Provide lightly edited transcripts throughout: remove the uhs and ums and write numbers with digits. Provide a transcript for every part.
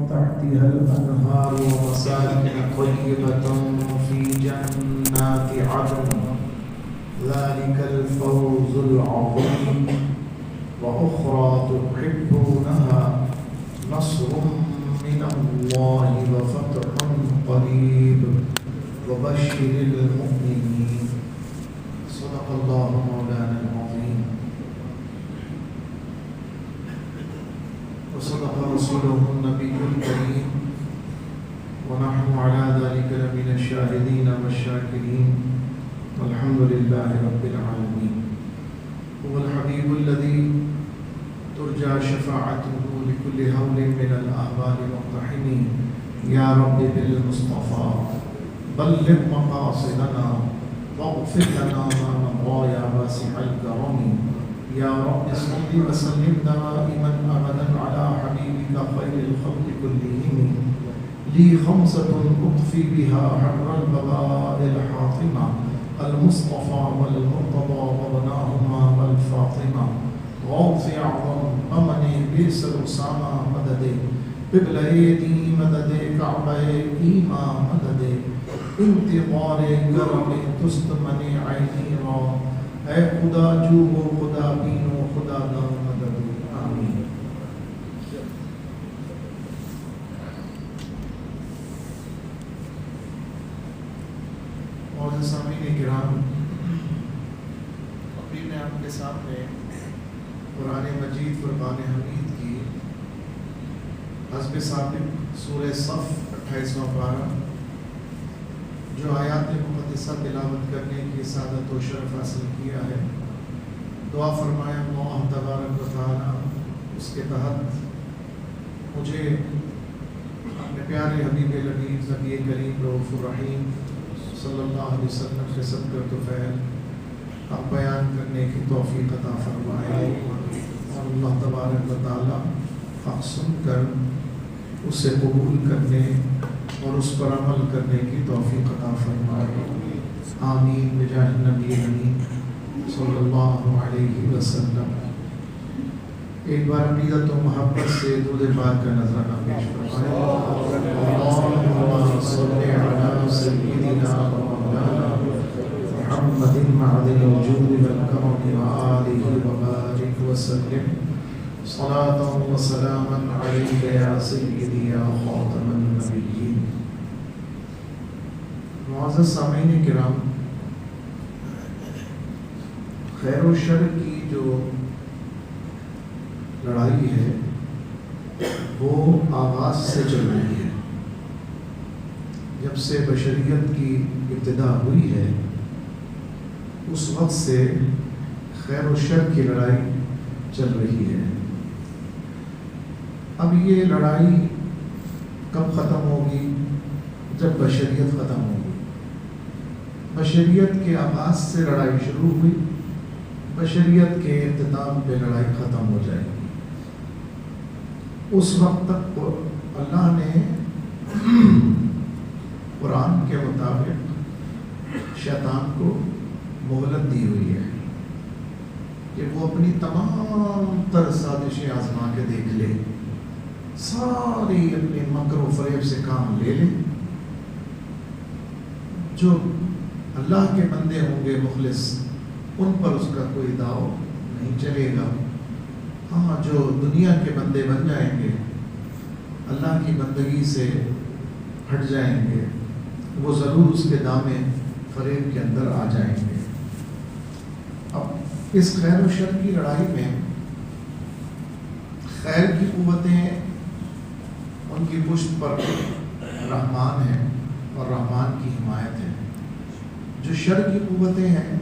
تحتها الأنهار ومساكن طيبة في جنات عدن ذلك الفوز العظيم وأخرى تحبونها نصر من الله وفتح قريب وبشر المؤمنين صدق الله مولانا العظيم وصدق رسوله النبي الكريم ونحن على ذلك لمن الشاهدين والشاكرين والحمد لله رب العالمين هو الحبيب الذي ترجى شفاعته لكل هول من الآباء والطحن يا رب بالمصطفى بلغ مقاصدنا واغفر لنا ما نضى يا واسع الكرم يا رب صل وسلم دائما ابدا على حبيبك خير الخلق كلهم لي خمسة اطفي بها حر البلاء الحاطمة المصطفى والمرتضى وابناهما والفاطمة غوث اعظم امني بيسر اسامة مدد قبلہ دی مدد کعبہ ایمان مدد انتظار کرم تست من عینی را اے خدا جو ہو خدا بینو خدا دان مدد آمین. معزز سامعین کرام، ابھی میں آپ کے سامنے قرآن مجید فرقان حمید کی حسب ثابت سورہ صف 28واں پارہ جو آیات مقدسہ تلاوت کرنے کی سعادت و شرف حاصل کیا ہے، دعا فرمائے اللہ تبارک و تعالی اس کے تحت مجھے اپنے پیارے حبیب لبیب نبی کریم رؤوف الرحیم صلی اللہ علیہ وسلم کے صدقہ طفیل اب بیان کرنے کی توفیق عطا فرمائے اور اللہ تبارک و تعالی حق سن کر اسے قبول کرنے اور اس پر عمل کرنے کی توفیق عطا فرمائے آمین بجاہ نبی امین صلی اللہ علیہ وسلم. ایک بار عقیدت و محبت سے درود پاک کا نذرانہ پیش فرمائے. اللہم صلی علی سیدنا مولانا محمد معدن الجود والکرم وآلہ وبارک وسلم صلاة و سلاما علیک یا سیدی یا خاتم النبیین. معزز سامعین کرام، خیر و شر کی جو لڑائی ہے وہ آغاز سے چل رہی ہے. جب سے بشریت کی ابتدا ہوئی ہے اس وقت سے خیر و شر کی لڑائی چل رہی ہے. اب یہ لڑائی کب ختم ہوگی؟ جب بشریت ختم ہوگی. بشریت کے آغاز سے لڑائی شروع ہوئی، بشریت کے اختتام پہ لڑائی ختم ہو جائے گی. اس وقت تک اللہ نے قرآن کے مطابق شیطان کو مہلت دی ہوئی ہے کہ وہ اپنی تمام تر سازشیں آزما کے دیکھ لے، ساری اپنے مکر و فریب سے کام لے لیں. جو اللہ کے بندے ہوں گے مخلص، ان پر اس کا کوئی داؤ نہیں چلے گا. ہاں، جو دنیا کے بندے بن جائیں گے، اللہ کی بندگی سے ہٹ جائیں گے، وہ ضرور اس کے دامے فریب کے اندر آ جائیں گے. اب اس خیر و شر کی لڑائی میں خیر کی قوتیں ان کی پشت پر رحمان ہیں اور رحمان کی حمایت ہے. جو شر کی قوتیں ہیں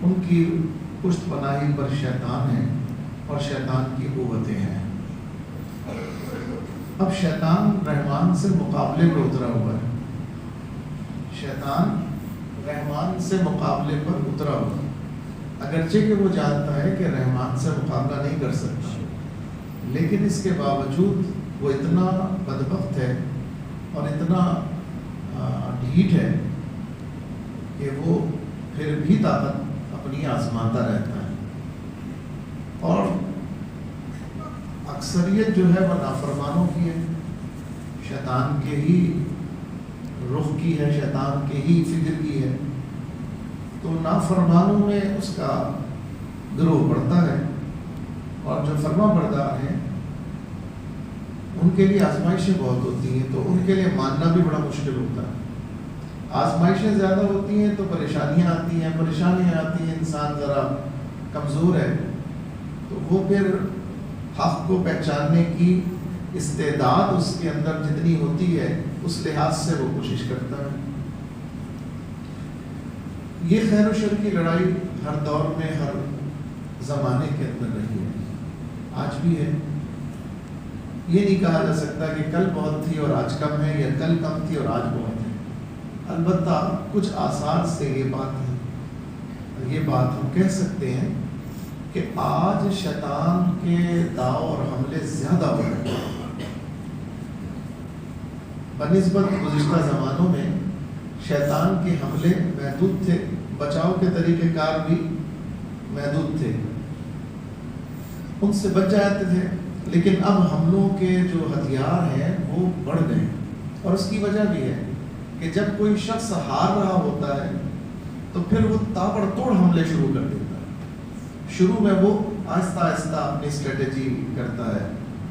ان کی پشت پناہی پر شیطان ہیں اور شیطان کی قوتیں ہیں. اب شیطان رحمان سے مقابلے پر اترا ہوا ہے. شیطان رحمان سے مقابلے پر اترا ہوا ہے، اگرچہ کہ وہ جانتا ہے کہ رحمان سے مقابلہ نہیں کر سکتا، لیکن اس کے باوجود وہ اتنا بدبخت ہے اور اتنا ڈھیٹ ہے کہ وہ پھر بھی طاقت اپنی آزماتا رہتا ہے. اور اکثریت جو ہے وہ نافرمانوں کی ہے، شیطان کے ہی رخ کی ہے، شیطان کے ہی فکر کی ہے، تو نافرمانوں میں اس کا گروہ بڑھتا ہے، اور جو فرما بردار ہیں ان کے لیے آزمائشیں بہت ہوتی ہیں، تو ان کے لیے ماننا بھی بڑا مشکل ہوتا ہے۔ آزمائشیں زیادہ ہوتی ہیں تو پریشانیاں آتی ہیں، پریشانیاں آتی ہیں، انسان ذرا کمزور ہے، تو وہ پھر حق کو پہچاننے کی استعداد اس کے اندر جتنی ہوتی ہے اس لحاظ سے وہ کوشش کرتا ہے۔ یہ خیر و شر کی لڑائی ہر دور میں، ہر زمانے کے اندر رہی ہے، آج بھی ہے۔ یہ نہیں کہا جا سکتا کہ کل بہت تھی اور آج کم ہے، یا کل کم تھی اور آج بہت ہے۔ البتہ کچھ آثار سے یہ بات ہم کہہ سکتے ہیں کہ آج شیطان کے داؤ اور حملے زیادہ ہو رہے ہیں بنسبت گزشتہ زمانوں میں۔ شیطان کے حملے محدود تھے، بچاؤ کے طریقہ کار بھی محدود تھے، ان سے بچ جاتے تھے، لیکن اب حملوں کے جو ہتھیار ہیں وہ بڑھ گئے، اور اس کی وجہ بھی ہے کہ جب کوئی شخص ہار رہا ہوتا ہے تو پھر وہ تابڑ توڑ حملے شروع کر دیتا ہے۔ شروع میں وہ آہستہ آہستہ اپنی اسٹریٹجی کرتا ہے،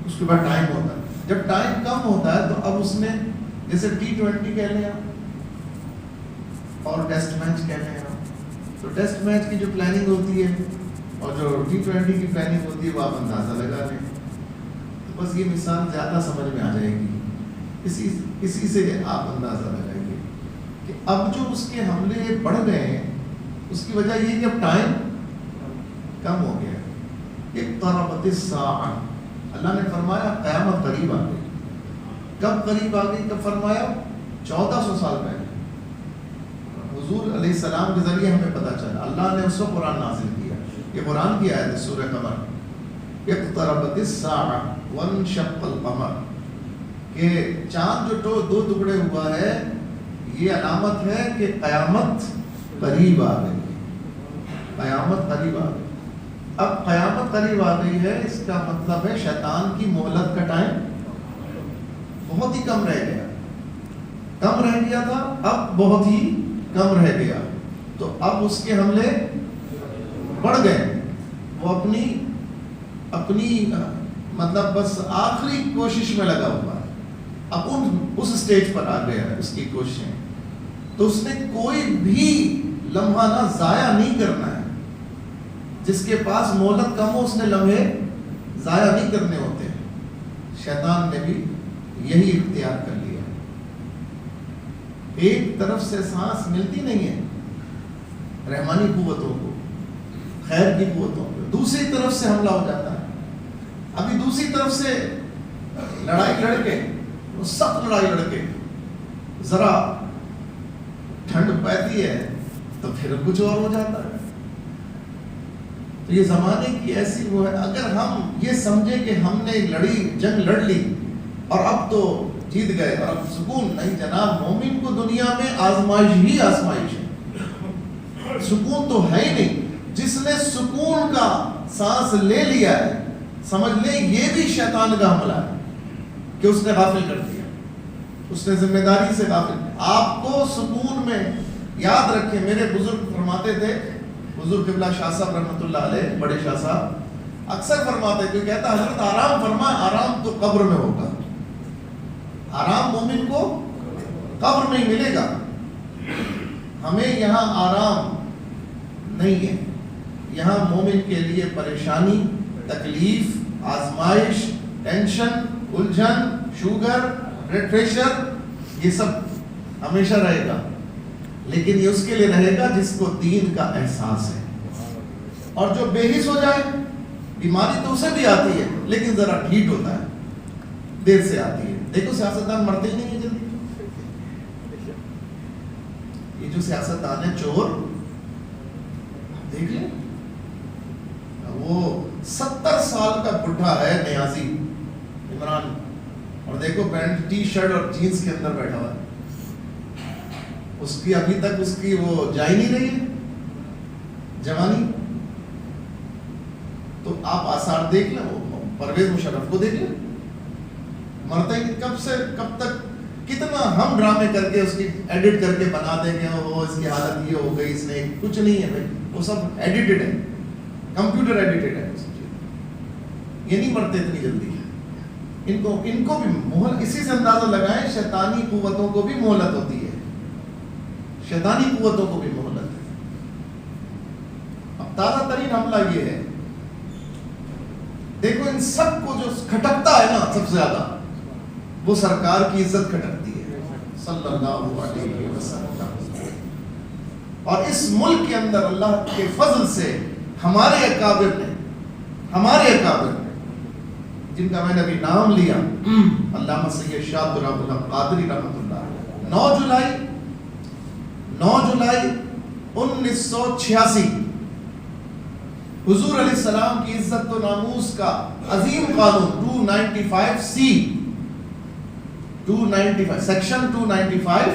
اس کے بعد ٹائم ہوتا ہے، جب ٹائم کم ہوتا ہے تو اب اس نے جیسے T20 کہہ لیں اور ٹیسٹ میچ کہہ لیں، تو ٹیسٹ میچ کی جو پلاننگ ہوتی ہے اور جو T20 کی پلاننگ ہوتی ہے وہ آپ اندازہ لگا لیں۔ تو بس یہ مثال زیادہ سمجھ میں آ جائے گی، اسی سے آپ اندازہ لگائیں گے کہ اب جو اس کے حملے بڑھ گئے ہیں اس کی وجہ یہ کہ اب ٹائم کم ہو گیا۔ اقتربت الساعہ، اللہ نے فرمایا قیامت قریب آ گئی۔ کب قریب آ گئی؟ کب فرمایا؟ 1400 سال پہلے حضور علیہ السلام کے ذریعے ہمیں پتہ چلا، اللہ نے اس وقت قرآن نازل کیا۔ یہ قرآن کی آیت ہے، سورہ قمر، اقتربت الساعہ وانشق القمر، کہ چاند جو دو ٹکڑے ہوا ہے یہ علامت ہے کہ قیامت قریب آ گئی ہے، قیامت قریب آ گئی۔ اب قیامت قریب آ گئی ہے، اس کا مطلب ہے شیطان کی مہلت کا ٹائم بہت ہی کم رہ گیا، کم رہ گیا تھا، اب بہت ہی کم رہ گیا، تو اب اس کے حملے بڑھ گئے۔ وہ اپنی مطلب بس آخری کوشش میں لگا ہوا ہے، اب اس سٹیج پر آ گیا ہے اس کی کوششیں، تو اس نے کوئی بھی لمحہ نہ ضائع نہیں کرنا ہے۔ جس کے پاس مہلت کم ہو اس نے لمحے ضائع نہیں کرنے ہوتے ہیں، شیطان نے بھی یہی اختیار کر لیا۔ ایک طرف سے سانس ملتی نہیں ہے رحمانی قوتوں کو، خیر کی قوتوں کو، دوسری طرف سے حملہ ہو جاتا ہے۔ ابھی دوسری طرف سے لڑائی لڑ کے، سخت لڑائی لڑ کے ذرا ٹھنڈ پاتی ہے تو پھر کچھ اور ہو جاتا ہے۔ تو یہ زمانے کی ایسی وہ ہے، اگر ہم یہ سمجھیں کہ ہم نے جنگ لڑ لی اور اب تو جیت گئے اور اب سکون، نہیں جناب، مومن کو دنیا میں آزمائش ہی آزمائش ہے، سکون تو ہے ہی نہیں۔ جس نے سکون کا سانس لے لیا ہے سمجھ لیں یہ بھی شیطان کا حملہ ہے کہ اس نے غافل کر دیا، اس نے ذمہ داری سے غافل۔ آپ کو سکون میں یاد رکھیں، میرے بزرگ فرماتے تھے، بزرگ قبلہ شاہ صاحب رحمۃ اللہ علیہ، بڑے شاہ صاحب اکثر فرماتے تھے، کہتا حضرت آرام فرمائے، آرام تو قبر میں ہوگا، آرام مومن کو قبر میں ہی ملے گا، ہمیں یہاں آرام نہیں ہے، یہاں مومن کے لیے پریشانی، تکلیف، آزمائش، ٹینشن، الجھن، شوگر، بلڈ پریشر، یہ سب ہمیشہ رہے گا، لیکن یہ اس کے لیے رہے گا جس کو دین کا احساس ہے۔ اور جو بے حس ہو جائے، بیماری تو اسے بھی آتی ہے لیکن ذرا ڈھیٹ ہوتا ہے، دیر سے آتی ہے۔ دیکھو سیاستدان مرتے ہی نہیں ہیں جلدی، یہ جو سیاستدان ہے چور، دیکھ لیں، وہ 70 سال کا بڈھا ہے نیازی عمران، اور دیکھو پینٹ ٹی شرٹ اور جینز کے اندر بیٹھا ہوا ہے، اس کی ابھی تک اس کی وہ جائی نہیں رہی ہے جوانی۔ تو آپ آثار دیکھ لیں، وہ پرویز مشرف کو دیکھ لیں، مرتے ہی کب سے کب تک کتنا ہم ڈرامے کر کے اس کی ایڈٹ کر کے بنا دیں گے، وہ اس کی حالت یہ ہو گئی، اس نے کچھ نہیں ہے بھائی، وہ سب ایڈیٹڈ ہے، کمپیوٹر ایڈیٹڈ ہے، یہ نہیں مرتے اتنی جلدی. ان کو بھی مہلت، اسی سے اندازہ لگائیں شیطانی قوتوں کو بھی مہلت ہوتی ہے، شیطانی قوتوں کو بھی مہلت ہے. اب تازہ ترین حملہ یہ ہے، دیکھو ان سب کو جو کھٹکتا ہے نا سب سے زیادہ، وہ سرکار کی عزت کھٹکتی ہے صلی اللہ علیہ وسلم. اور اس ملک کے اندر اللہ کے فضل سے ہمارے اکابر نے جن کا میں نے ابھی نام لیا، علامہ سید شاہ عبد الرحمن قادری رحمۃ اللہ، 9 جولائی 1986 حضور علیہ السلام کی عزت و ناموس کا عظیم قانون 295 سیکشن 295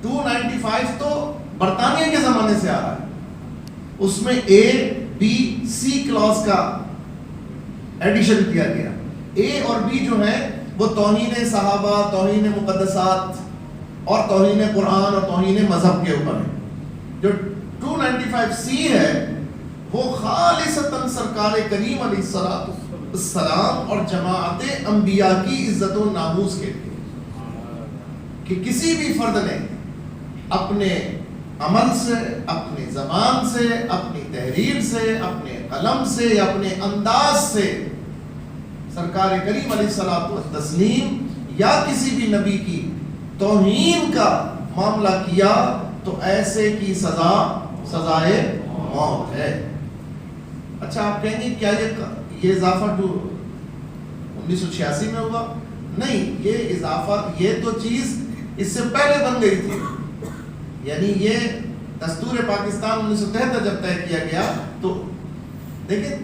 295 تو برطانیہ کے زمانے سے آ رہا ہے. اس میں A-B-C کلاس کا ایڈیشن کیا گیا. A اور B جو ہیں وہ توہین صحابہ، توہین مقدسات اور توہین قرآن اور توہین مذہب کے اوپر ہے. جو 295C ہے وہ خالصتاً سرکار کریم علیہ السلام اور جماعت انبیاء کی عزت و ناموس کے لیے، کہ کسی بھی فرد نے اپنے عمل سے، اپنی زبان سے، اپنی تحریر سے، اپنے قلم سے یا اپنے انداز سے سرکار کریم علیہ الصلوۃ والتسلیم یا کسی بھی نبی کی توہین کا معاملہ کیا تو ایسے کی سزائے موت ہے. اچھا آپ کہیں گے کیا یہ اضافہ 1986 میں ہوا؟ نہیں، یہ اضافہ، یہ تو چیز اس سے پہلے بن گئی تھی. یعنی یہ دستور پاکستان 1973 جب طے کیا گیا تو دیکھیں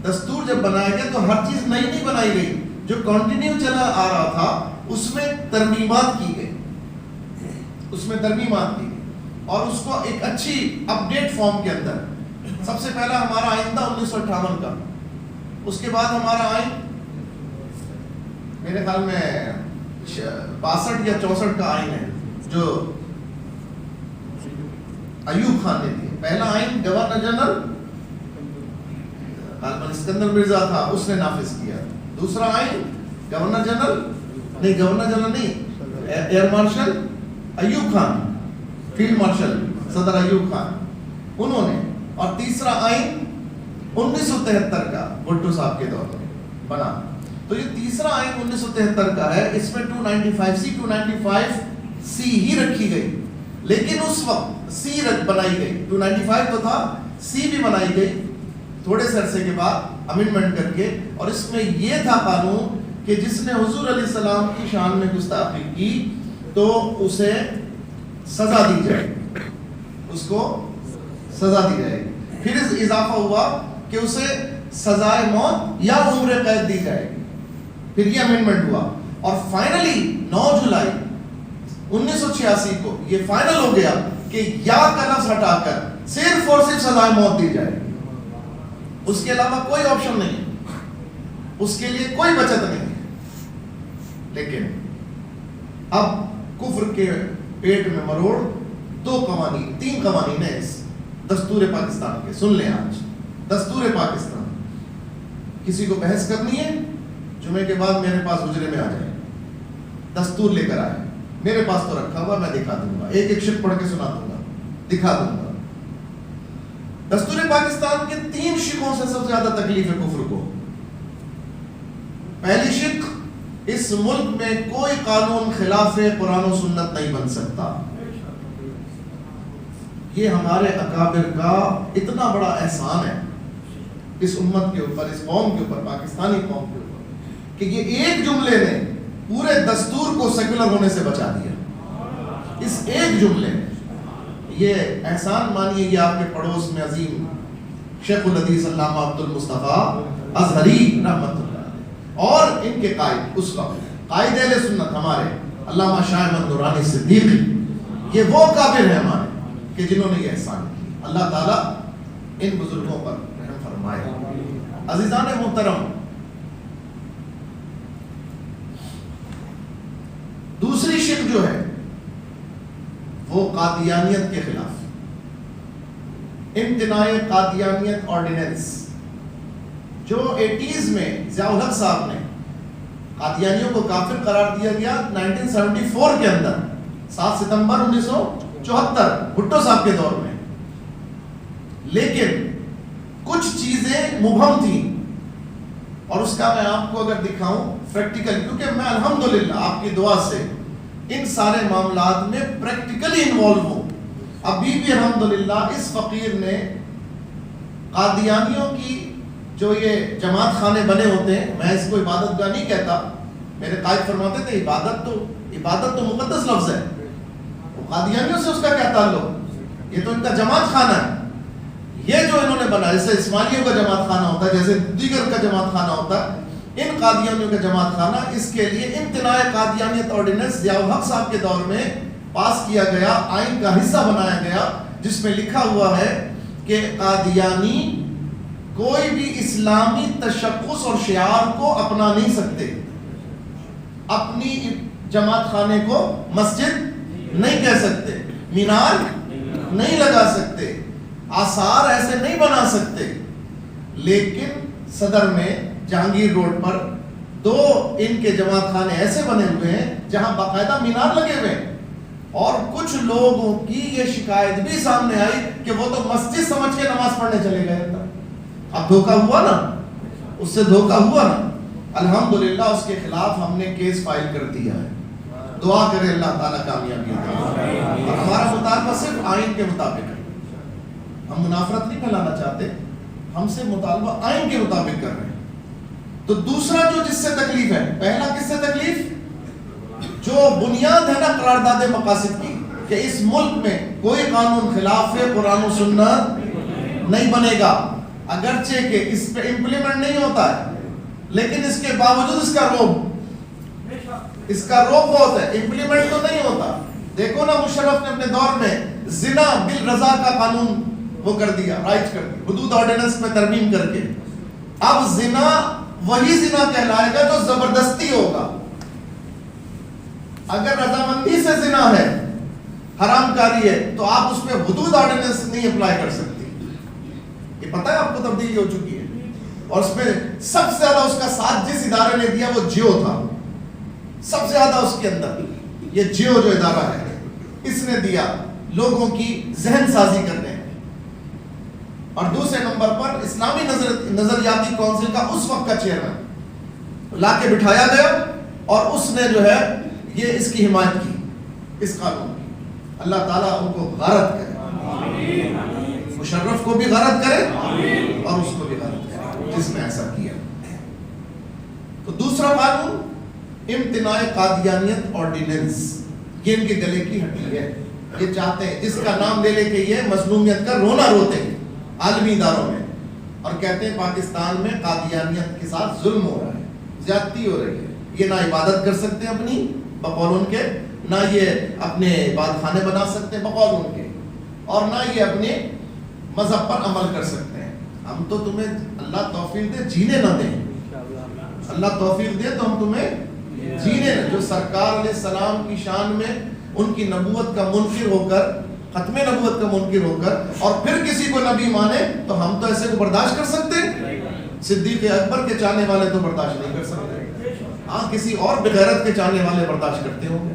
دستور جب بنایا گیا تو ہر چیز نئی نہیں بنائی گئی، جو کنٹینیو چلا آ رہا تھا اس میں ترمیمات کی گئی، اور اس کو ایک اچھی اپڈیٹ فارم کے اندر. سب سے پہلا ہمارا آئین تھا 1958 کا، اس کے بعد ہمارا آئین میرے خیال میں 62 یا 64 کا آئین ہے جو ایوب خان نے دیا. پہلا آئین گورنر جنرل غالباً اسکندر مرزا تھا، اس نے نافذ کیا. دوسرا آئین گورنر جنرل نہیں، air marshal Ayub Khan, field marshal صدر ایوب خان، انہوں نے. اور تیسرا آئین 1973 کا بھٹو صاحب کے دور میں بنا. تو یہ تیسرا آئین 1973 کا ہے. اس میں 295C ہی رکھی گئی، لیکن اس وقت C بنائی گئی. 295 تو تھا، C بھی بنائی گئی تھوڑے سے عرصے کے بعد امینڈمنٹ کر کے. اور اس میں یہ تھا قانون کہ جس نے حضور علیہ السلام کی شان میں گستاخی کی تو اسے سزا دی جائے گی، اس کو سزا دی جائے گی. پھر اضافہ ہوا کہ اسے سزائے موت یا عمر قید دی جائے گی. پھر یہ امینڈمنٹ ہوا اور فائنلی 9 جولائی 1986 کو یہ فائنل ہو گیا کہ یا کا لفظ ہٹا کر صرف اور صرف سزائے موت دی جائے گی. اس کے علاوہ کوئی آپشن نہیں ہے، اس کے لیے کوئی بچت نہیں ہے. لیکن اب کفر کے پیٹ میں مروڑ 3 قوانین ہیں اس دستور پاکستان کے. سن لیں آج دستور پاکستان. کسی کو بحث کرنی ہے جمعے کے بعد میرے پاس حجرے میں آ جائے، دستور لے کر آئے. میرے پاس تو رکھا ہوا، میں دکھا دوں گا، ایک شق پڑھ کے سنا دوں گا، دکھا دوں گا. دستور پاکستان کے 3 شقوں سے سب سے زیادہ تکلیف ہے کفر کو. پہلی شق، اس ملک میں کوئی قانون خلاف قرآن و سنت نہیں بن سکتا. یہ ہمارے اکابر کا اتنا بڑا احسان ہے اس امت کے اوپر، اس قوم کے اوپر، پاکستانی قوم کے اوپر، کہ یہ ایک جملے نے پورے دستور کو سیکولر ہونے سے بچا دیا. اس ایک جملے نے. یہ احسان مانیے یہ آپ کے پڑوس میں عظیم شیخ الحدیث علامہ عبد المصطفیٰ ازہری رحمۃ اللہ علیہ اور ان کے قائد، اس وقت قائد اہل سنت ہمارے علامہ شاہ احمد نورانی صدیقی، یہ وہ کافر ہیں ہمارے کہ جنہوں نے یہ احسان کیا. اللہ تعالیٰ ان بزرگوں پر رحم فرمائے. عزیزان محترم، جو ہے وہ قادیانیت کے خلاف، امتناع قادیانیت آرڈیننس جو 80s میں ضیاء الحق صاحب نے قادیانیوں کو کافر قرار دیا گیا 1974 کے اندر، 7 ستمبر 1974 بھٹو صاحب کے دور میں. لیکن کچھ چیزیں مبہم تھیں، اور اس کا میں آپ کو اگر دکھاؤں پریکٹیکل، کیونکہ میں الحمدللہ آپ کی دعا سے ان سارے معاملات میں پریکٹیکلی انوالو ہوں. ابھی بھی الحمدللہ اس فقیر نے قادیانیوں کی جو یہ جماعت خانے بنے ہوتے ہیں، میں اس کو عبادت گاہ نہیں کہتا، میرے قائد فرماتے تھے عبادت تو مقدس لفظ ہے، قادیانیوں سے اس کا کیا تعلق، یہ تو ان کا جماعت خانہ ہے. یہ جو انہوں نے بنا، جیسے اسماعیلیوں کا جماعت خانہ ہوتا ہے، جیسے دیگر کا جماعت خانہ ہوتا ہے، ان قادیانیوں کا جماعت خانہ، اس کے لیے امتناع قادیانیت آرڈیننس ضیاء الحق صاحب کے دور میں پاس کیا گیا، آئین کا حصہ بنایا گیا، جس میں لکھا ہوا ہے کہ قادیانی کوئی بھی اسلامی تشخص اور شعار کو اپنا نہیں سکتے، اپنی جماعت خانے کو مسجد نہیں کہہ سکتے، مینار نہیں لگا سکتے، آثار ایسے نہیں بنا سکتے. لیکن صدر میں جہانگیر روڈ پر 2 ان کے جماعت خانے ایسے بنے ہوئے ہیں جہاں باقاعدہ مینار لگے ہوئے ہیں. اور کچھ لوگوں کی یہ شکایت بھی سامنے آئی کہ وہ تو مسجد سمجھ کے نماز پڑھنے چلے گئے. اب دھوکہ ہوا نا، اس سے دھوکہ ہوا نا. الحمدللہ اس کے خلاف ہم نے کیس فائل کر دیا ہے. دعا کرے اللہ تعالیٰ کامیابی عطا فرمائے. اور ہمارا مطالبہ صرف آئین کے مطابق ہے، ہم منافرت نہیں پھیلانا چاہتے، ہم سے مطالبہ آئین کے مطابق کر رہے ہیں. تو دوسرا جو جس سے تکلیف ہے، پہلا کس سے تکلیف، جو بنیاد ہے نا قرارداد مقاصد کی، کہ اس ملک میں کوئی قانون خلاف قرآن و سنت نہیں بنے گا، اگرچہ کہ اس پہ امپلیمنٹ نہیں ہوتا ہے، لیکن اس کے باوجود اس کا روب بہت ہے، امپلیمنٹ تو نہیں ہوتا. دیکھو نا مشرف نے اپنے دور میں زنا بالرضا کا قانون وہ کر دیا، رائج کر دیا، حدود آرڈیننس میں ترمیم کر کے. اب زنا وہی زنا کہلائے گا جو زبردستی ہوگا. اگر رضامندی سے زنا ہے، حرام کاری ہے، تو آپ اس پہ حدود آرڈیننس نہیں اپلائی کر سکتے. یہ پتہ ہے آپ کو تبدیلی ہو چکی ہے. اور اس میں سب سے زیادہ اس کا ساتھ جس ادارے نے دیا وہ جیو تھا، سب سے زیادہ اس کے اندر یہ جیو جو ادارہ ہے اس نے دیا لوگوں کی ذہن سازی کرنے. اور دوسرے نمبر پر اسلامی نظریاتی کونسل کا اس وقت کا چیئرمین لا کے بٹھایا گیا، اور اس نے جو ہے یہ اس کی حمایت کی، اس قانون کی. اللہ تعالیٰ ان کو غارت کرے، مشرف کو بھی غارت کرے اور اس کو بھی غارت کرے جس نے ایسا کیا. تو دوسرا قانون امتناع قادیانیت آرڈیننس، یہ ان کے گلے کی ہڈی ہے. یہ چاہتے ہیں اس کا نام لے لے کے یہ مظلومیت کا رونا روتے ہیں عالمی اداروں میں، اور کہتے ہیں پاکستان میں قادیانیت کے ساتھ ظلم ہو رہا ہے، زیادتی ہو رہی ہے. یہ نہ عبادت کر سکتے ہیں اپنی بقول ان کے، نہ یہ اپنے عبادت خانے بنا سکتے ہیں بقول ان کے، اور نہ یہ اپنے مذہب پر عمل کر سکتے ہیں. ہم تو تمہیں اللہ توفیق دے جینے نہ دیں، اللہ توفیق دے تو ہم تمہیں جینے نہ. جو سرکار علیہ السلام کی شان میں ان کی نبوت کا منکر ہو کر، ختم نبوت کا منکر ہو کر، اور پھر کسی کو نبی مانے، تو ہم تو ایسے کو برداشت کر سکتے ہیں؟ صدیق اکبر کے چاہنے والے تو برداشت نہیں کر سکتے. ہاں کسی اور بغیرت کے چاہنے والے برداشت کرتے ہوں گے،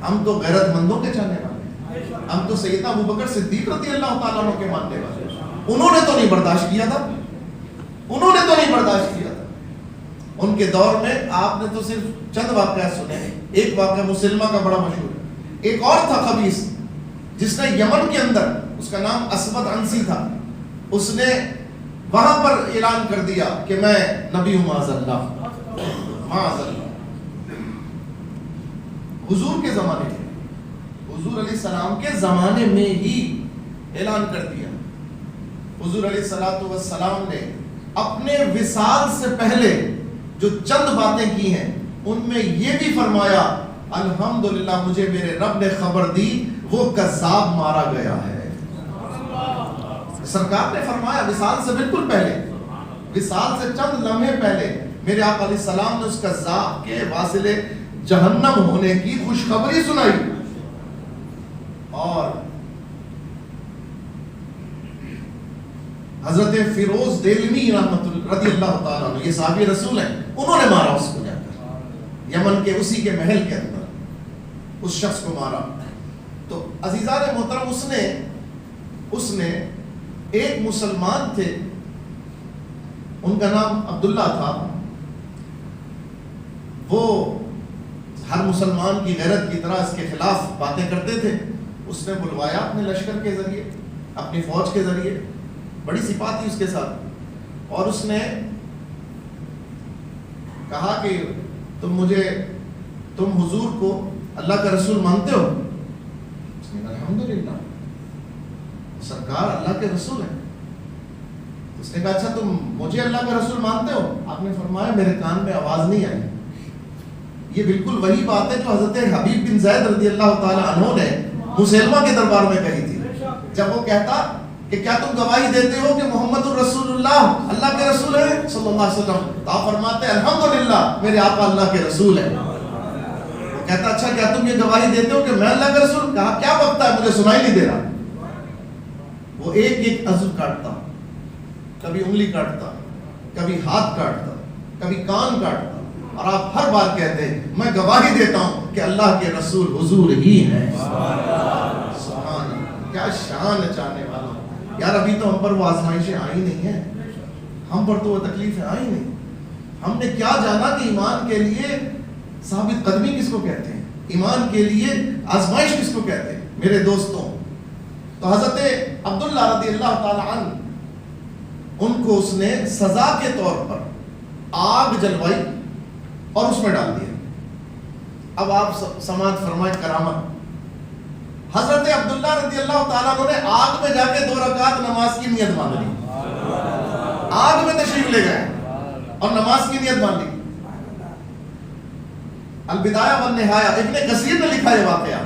ہم تو غیرت مندوں کے چاہنے والے، ہم تو سیدنا ابوبکر صدیق رضی اللہ تعالیٰ عنہ کے ماننے والے. انہوں نے تو نہیں برداشت کیا تھا، انہوں نے تو نہیں برداشت کیا تھا. ان کے دور میں آپ نے تو صرف چند واقعات سنے. ایک واقعہ مسلمہ کا بڑا مشہور ہے. ایک اور تھا خبیث جس نے یمن کے اندر، اس کا نام اسود عنسی تھا، اس نے وہاں پر اعلان کر دیا کہ میں نبی ہوں معاذ اللہ، معاذ اللہ. حضور کے زمانے میں، حضور علیہ السلام کے زمانے میں ہی اعلان کر دیا. حضور علیہ السلام نے اپنے وصال سے پہلے جو چند باتیں کی ہیں ان میں یہ بھی فرمایا الحمدللہ مجھے میرے رب نے خبر دی وہ کذاب مارا گیا ہے. سرکار نے فرمایا وصال سے بالکل پہلے، وصال سے چند لمحے پہلے میرے آقا علیہ السلام نے اس کذاب کے واصلے جہنم ہونے کی خوشخبری سنائی. اور حضرت فیروز دیلمی رضی اللہ تعالیٰ عنہ، یہ صحابی رسول ہیں، انہوں نے مارا اس کو جا کر یمن کے اسی کے محل کے اندر اس شخص کو مارا. تو عزیزان محترم، اس نے ایک مسلمان تھے، ان کا نام عبداللہ تھا. وہ ہر مسلمان کی غیرت کی طرح اس کے خلاف باتیں کرتے تھے. اس نے بلوایا اپنے لشکر کے ذریعے، اپنی فوج کے ذریعے، بڑی صفات تھی اس کے ساتھ. اور اس نے کہا کہ تم حضور کو اللہ کا رسول مانتے ہو؟ اس نے کہا الحمدللہ، سرکار اللہ کے رسول ہیں. اس نے کہا اچھا تم مجھے اللہ کا رسول مانتے ہو؟ آپ نے فرمایا میرے کان میں آواز نہیں آئی. یہ بالکل وہی بات ہے جو حضرت حبیب بن زید رضی اللہ تعالی عنہ نے مسلمہ کے دربار میں کہی تھی. جب وہ کہتا کہ کیا تم گواہی دیتے ہو کہ محمد الرسول اللہ اللہ کے رسول ہیں صلی اللہ علیہ وسلم؟ تو آپ فرماتے ہیں الحمدللہ میرے آقا اللہ کے رسول ہیں. وہ کہتا اچھا کیا تم یہ گواہی دیتے ہو کہ میں اللہ کا رسول؟ کہا کیا بکتا ہے، مجھے سنائی نہیں دے رہا. وہ ایک ایک عضو کاٹتا، کبھی انگلی کاٹتا، کبھی ہاتھ کاٹتا، کبھی کان کاٹتا، اور آپ ہر بار کہتے ہیں میں گواہی دیتا ہوں کہ اللہ کے رسول حضور ہی ہیں. سبحان اللہ، کیا شان ہے چاہنے والا. یار ابھی تو ہم پر وہ آزمائشیں آئی نہیں ہیں، ہم پر تو وہ تکلیفیں آئی نہیں. ہم نے کیا جانا کہ ایمان کے لیے ثابت قدمی کس کو کہتے ہیں، ایمان کے لیے آزمائش کس کو کہتے ہیں. میرے دوستوں، تو حضرت عبداللہ رضی اللہ تعالی عنہ، ان کو اس نے سزا کے طور پر آگ جلوائی اور اس میں ڈال دیا. اب آپ سماعت فرمائے کرامت. حضرت عبداللہ رضی اللہ تعالیٰ عنہ نے آگ میں جا کے 2 رکعت نماز کی نیت مان لی. آگ میں تشریف لے گئے اور نماز کی نیت مان لی. البدایہ والنہایہ ابن کثیر نے لکھا یہ واقعہ،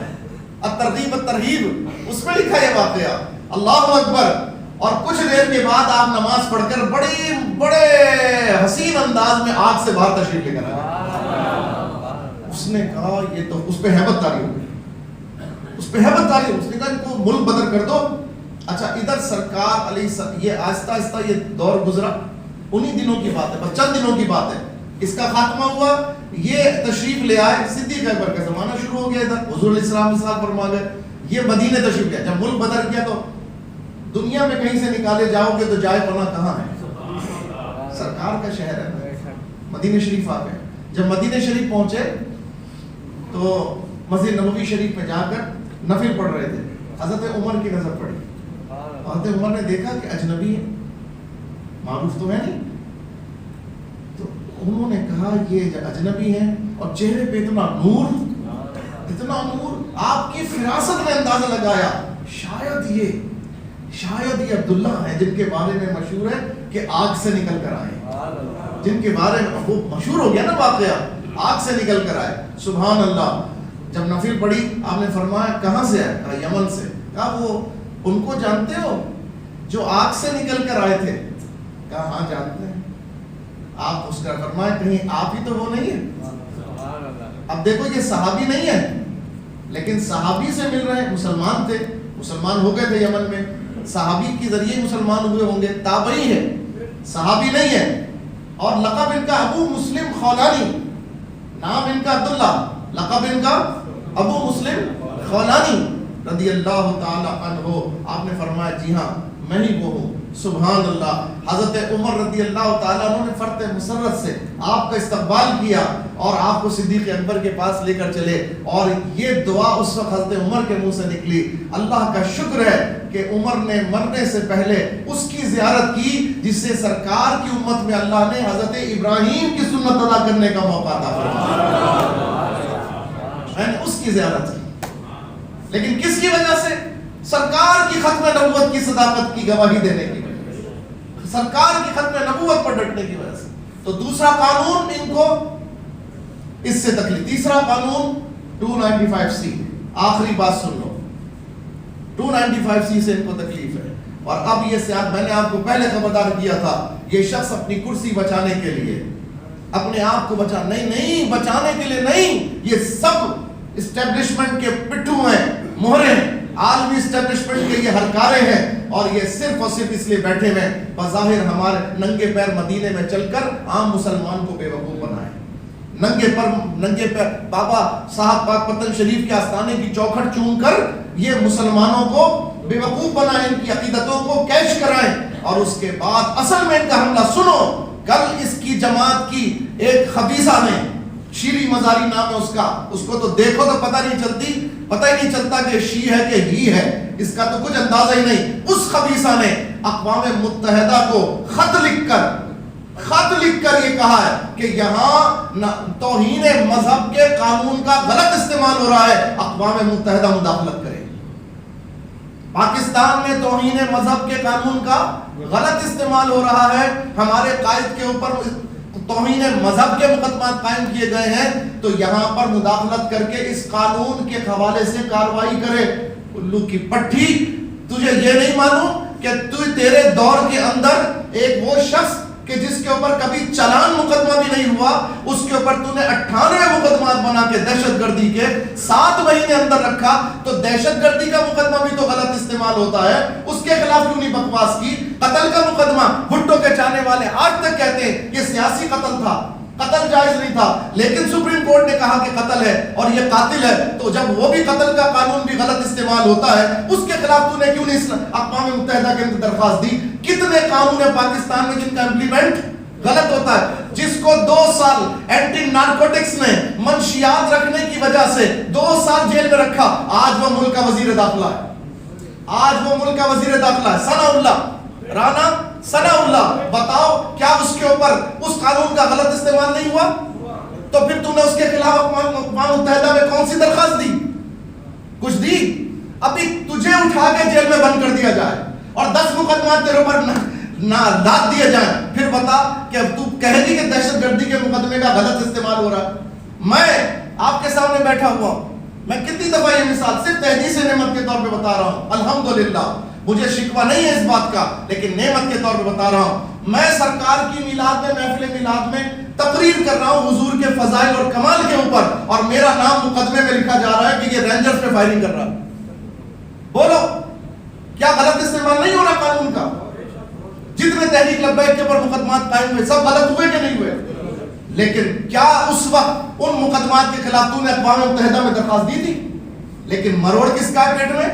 الترغیب الترہیب اس میں لکھا یہ واقعہ. اللہ اکبر. اور کچھ دیر کے بعد آپ نماز پڑھ کر بڑے حسین انداز میں آگ سے باہر تشریف لے کر آئے. اس نے کہا یہ تو اس پہ ہیبت تاری ہو گئی، اس پہ ہیبت تاری ہو. اس نے کہا ان کو ملک بدر کر دو. اچھا ادھر سرکار علیہ السلام، یہ آہستہ آہستہ یہ دور گزرا، انہی دنوں کی بات ہے، بس چند دنوں کی بات ہے. اس کا خاتمہ ہوا، یہ تشریف لے آئے، صدیق اکبر کا زمانہ شروع ہو گیا. ادھر حضور علیہ السلام مثال فرما گئے. یہ مدینے تشریف لے، جب ملک بدر کیا تو دنیا میں کہیں سے نکالے جاؤ گے تو جائے پناہ کہاں ہے؟ سرکار کا شہر ہے. مدینہ شریف آ گئے. جب مدینہ شریف پہنچے تو مسجد نبوی شریف میں جا کر نفل پڑھ رہے تھے. حضرت عمر کی نظر پڑی. حضرت عمر نے دیکھا کہ اجنبی ہے، معروف تو ہے نہیں. تو انہوں نے کہا یہ اجنبی ہیں اور چہرے پہ اتنا نور، اتنا نور. آپ کی فراست نے اندازہ لگایا شاید یہ عبداللہ ہیں جن کے بارے میں مشہور ہے کہ آگ سے نکل کر آئے، جن کے بارے میں وہ مشہور ہو گیا نا واقعہ، آگ سے نکل کر آئے. سبحان اللہ. جب نفل پڑھی آپ نے فرمایا کہاں سے آئے؟ کہا یمن سے. کہا وہ ان کو جانتے ہو جو آگ سے نکل کر آئے تھے؟ کہا ہاں جانتے ہیں. آپ اس کا فرمایا کہیں آپ ہی تو وہ نہیں ہے. اب دیکھو یہ صحابی نہیں ہے لیکن صحابی سے مل رہے ہیں، مسلمان تھے، مسلمان ہو گئے تھے یمن میں، صحابی کے ذریعے مسلمان ہوئے ہوں گے. تابعی ہے، صحابی نہیں ہے. اور لقب ان کا ابو مسلم خولانی، نام ان کا عبداللہ، لقب ان کا ابو مسلم خولانی رضی اللہ تعالی عنہ. آپ نے فرمایا جی ہاں میں ہی وہ ہوں. سبحان اللہ. حضرت عمر رضی اللہ تعالیٰ عنہ نے فرط مسرت سے آپ کا استقبال کیا اور آپ کو صدیق اکبر کے پاس لے کر چلے. اور یہ دعا اس وقت حضرت عمر کے منہ سے نکلی، اللہ کا شکر ہے کہ عمر نے مرنے سے پہلے اس کی زیارت کی جس سے سرکار کی امت میں اللہ نے حضرت ابراہیم کی سنت ادا کرنے کا موقع عطا فرمایا. میں نے اس کی زیارت کی. لیکن کس کی وجہ سے؟ سرکار کی ختم نبوت کی صداقت کی گواہی دینے کی وجہ سے، سرکار کی ختم نبوت پر ڈٹنے کی وجہ سے. تو دوسرا قانون ان کو اس سے تکلیف. تیسرا قانون 295C. آخری بات سن لو، 295C سے ان کو تکلیف ہے. اور اب یہ سیاست میں نے آپ کو پہلے خبردار کیا تھا، یہ شخص اپنی کرسی بچانے کے لیے اپنے آپ کو بچا نہیں بچانے کے لیے نہیں. یہ سب اسٹیبلشمنٹ کے پٹھو ہیں, مہرے ہیں, عالمی اسٹیبلشمنٹ کے یہ ہلکارے ہیں, اور یہ صرف اور صرف اس لیے بیٹھے ہیں بظاہر ہمارے ننگے پیر مدینے میں چل کر عام مسلمان کو بے وقوف بنائے. ننگے پیر بابا صاحب پاک پتن شریف کے آستانے کی چوکھٹ چوم کر یہ مسلمانوں کو بے وقوف بنائیں, ان کی عقیدتوں کو کیش کرائیں, اور اس کے بعد اصل میں ان کا حملہ سنو. کل اس کی جماعت کی ایک خبیثہ نے, شیری مزاری نام ہے اس کو تو دیکھو تو پتہ ہی نہیں چلتا کہ شی ہے کہ ہی ہے, اس کا تو کچھ اندازہ ہی نہیں. اس خبیثہ نے اقوام متحدہ کو خط لکھ کر یہ کہا ہے کہ یہاں توہین مذہب کے قانون کا غلط استعمال ہو رہا ہے, اقوام متحدہ مداخلت کرے. پاکستان میں توہین مذہب کے قانون کا غلط استعمال ہو رہا ہے, ہمارے قائد کے اوپر توہین مذہب کے مقدمات قائم کیے گئے ہیں, تو یہاں پر مداخلت کر کے اس قانون کے حوالے سے کارروائی کرے. الو کی پٹھی, تجھے یہ نہیں معلوم کہ تیرے دور کے اندر ایک وہ شخص کہ جس کے اوپر کبھی چلان مقدمہ بھی نہیں ہوا, اس کے اوپر تو نے 98 مقدمات بنا کے دہشت گردی کے 7 مہینے اندر رکھا, تو دہشت گردی کا مقدمہ بھی تو غلط استعمال ہوتا ہے, اس کے خلاف کیوں نہیں بکواس کی؟ قتل کا مقدمہ, بھٹو کے چاہنے والے آج تک کہتے ہیں یہ سیاسی قتل تھا, قتل جائز نہیں تھا, لیکن سپریم کورٹ نے کہا کہ قتل ہے اور یہ قاتل ہے, تو جب وہ بھی قتل کا قانون بھی غلط استعمال ہوتا ہے, اس کے خلاف تو نے کیوں نہیں اقوام متحدہ کے اندر درخواست دی؟ کتنے قانون ہیں پاکستان میں جن کا امپلیمنٹ غلط ہوتا ہے, جس کو 2 سال اینٹی نارکوٹکس نے منشیات رکھنے کی وجہ سے 2 سال جیل میں رکھا, آج وہ ملک کا وزیر داخلہ ہے, ثناء اللہ رانا ثناء اللہ. بتاؤ کیا اس کے اوپر اس قانون کا غلط استعمال نہیں ہوا؟ تو پھر تم نے اس کے خلاف اقوام متحدہ میں کون سی درخواست دی؟ کچھ دی؟ ابھی تجھے اٹھا کے جیل میں بند کر دیا جائے اور 10 مقدمات تیرے اوپر لاد دیے جائیں, پھر بتا کہ تو کہہ دی کہ دہشت گردی کے مقدمے کا غلط استعمال ہو رہا ہے. میں آپ کے سامنے بیٹھا ہوا ہوں, میں کتنی دفعہ یہ مثال صرف تحدیث نعمت کے طور پہ بتا رہا ہوں, الحمدللہ مجھے شکوہ نہیں ہے اس بات کا, لیکن نعمت کے طور پہ بتا رہا ہوں. میں سرکار کی میلاد میں, محفل میلاد میں تقریر کر رہا ہوں حضور کے فضائل اور کمال کے اوپر, اور میرا نام مقدمے میں لکھا جا رہا ہے کہ یہ رینجرز پہ فائرنگ کر رہا ہے. بولو کیا غلط استعمال نہیں ہو رہا قانون کا؟ جتنے تحریک لبیک کے اوپر مقدمات قائم ہوئے سب غلط ہوئے کہ نہیں ہوئے؟ لیکن کیا اس وقت ان مقدمات کے خلاف تو نے اقوام متحدہ میں درخواست دی تھی؟ لیکن مروڑ کس کا ہے پیٹ میں؟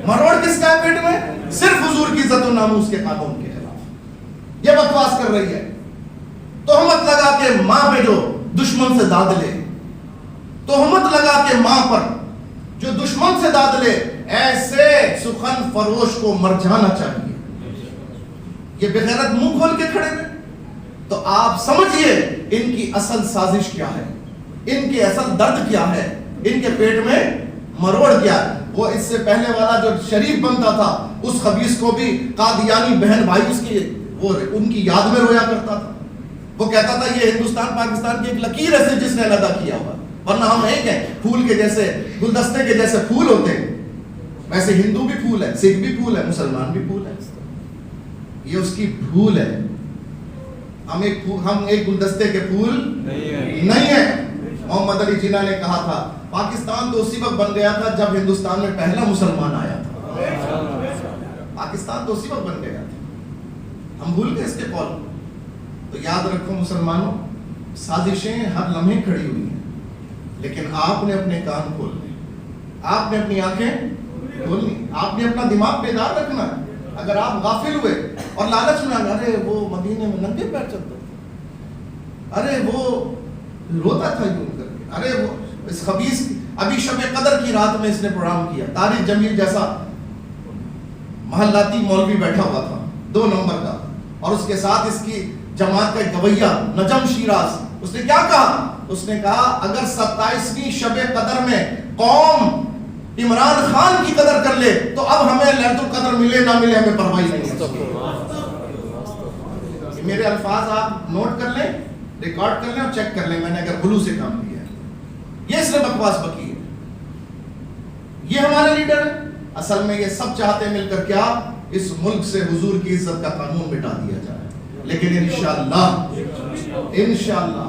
مروڑ کس کا ہے پیٹ میں؟ صرف حضور کی عزت و ناموس کے قانون کے خلاف یہ بکواس کر رہی ہے. تہمت لگا کے ماں پہ جو دشمن سے داد لے, تہمت لگا کے ماں پر جو دشمن سے داد لے, ایسے سخن فروش کو مر جانا چاہیے. یہ بغیرت منہ کھول کے کھڑے ہیں. تو آپ سمجھئے ان کی اصل سازش کیا ہے, ان کے اصل درد کیا ہے, ان کے پیٹ میں مروڑ کیا ہے. وہ اس سے پہلے والا جو شریف بنتا تھا, اس خبیث کو بھی قادیانی بہن بھائی اس کی وہ ان کی یاد میں رویا کرتا تھا. وہ کہتا تھا یہ ہندوستان پاکستان کی ایک لکیر ہے جس نے علیحدہ کیا ہوا, ورنہ ہم ایک ہیں, پھول کے جیسے, گلدستے کے جیسے پھول ہوتے ہیں, ویسے ہندو بھی پھول ہے, سکھ بھی پھول ہے, مسلمان بھی پھول ہے. یہ اس کی پھول ہے, ہم ایک گلدستے کے پھول نہیں ہیں. محمد علی جناح نے کہا تھا پاکستان تو اسی وقت بن گیا تھا جب ہندوستان میں پہلا مسلمان آیا تھا. پاکستان تو اسی وقت بن گیا تھا, ہم بھول گئے اس کے قول. تو یاد رکھو مسلمانوں, سازشیں ہر لمحے کھڑی ہوئی ہیں, لیکن آپ نے اپنے کان کھولنے, آپ نے اپنی آنکھیں کھولنی, آپ نے اپنا دماغ بیدار رکھنا. اگر آپ غافل ہوئے اور لالچ میں ارے وہ مدینے میں ننگے پیر چلتا تھا, ارے وہ روتا تھا یوں کر کے, ارے وہ اس خبیث, ابھی شب قدر کی رات میں اس نے پروگرام کیا, طارق جمیل جیسا محلاتی مولوی بیٹھا ہوا تھا 2 نمبر کا, اور اس کے ساتھ اس کی جماعت کا گویہ نجم شیراز. اس نے کیا کہا؟ اس نے کہا اگر 27ویں شب قدر میں قوم عمران خان کی قدر کر لے تو اب ہمیں لیلۃ القدر ملے نہ ملے ہمیں پرواہ نہیں. میرے الفاظ آپ نوٹ کر لیں, ریکارڈ کر لیں اور چیک کر لیں, میں نے اگر غلو سے کام کیا ہے. یہ اس نے بکواس بکی ہے, یہ ہمارے لیڈر ہے. اصل میں یہ سب چاہتے ہیں مل کر کیا, اس ملک سے حضور کی عزت کا قانون مٹا دیا جائے. لیکن انشاءاللہ انشاءاللہ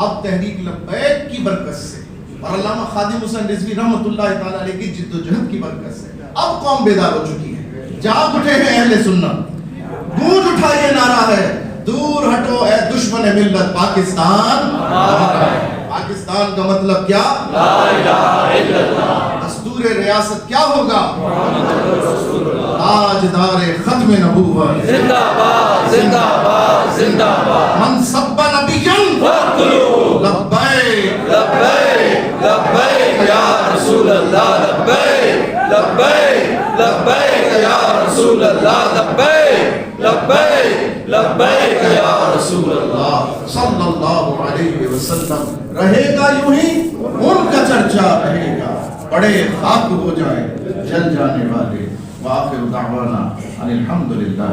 اب تحریک لبیک کی برکت سے اور علامہ خادم حسین رضوی رحمۃ اللہ تعالی علیہ کی جد و جہد کی برکت سے اب قوم بیدار ہو چکی ہے، جاگ اٹھے ہیں اہل سنت، گونج اٹھا یہ نعرہ ہے، دور ہٹو اے دشمن ملت پاکستان ہمارا ہے۔ پاکستان کا مطلب کیا؟ لا الہ الا اللہ۔ دستور ریاست کیا ہوگا؟ محمد رسول اللہ۔ تاجدار ختم نبوت زندہ باد زندہ باد زندہ باد۔ من سب نبیا فاقتلوہ لبیک لبیک لبیک یا رسول اللہ، لبیک لبیک لبیک یا رسول اللہ، لبیک لبیک لبیک یا رسول اللہ صلی اللہ علیہ وسلم۔ رہے گا یوں ہی ان کا چرچا رہے گا، بڑے خاک ہو جائیں جل جانے والے۔ وآخر دعوانا ان الحمدللہ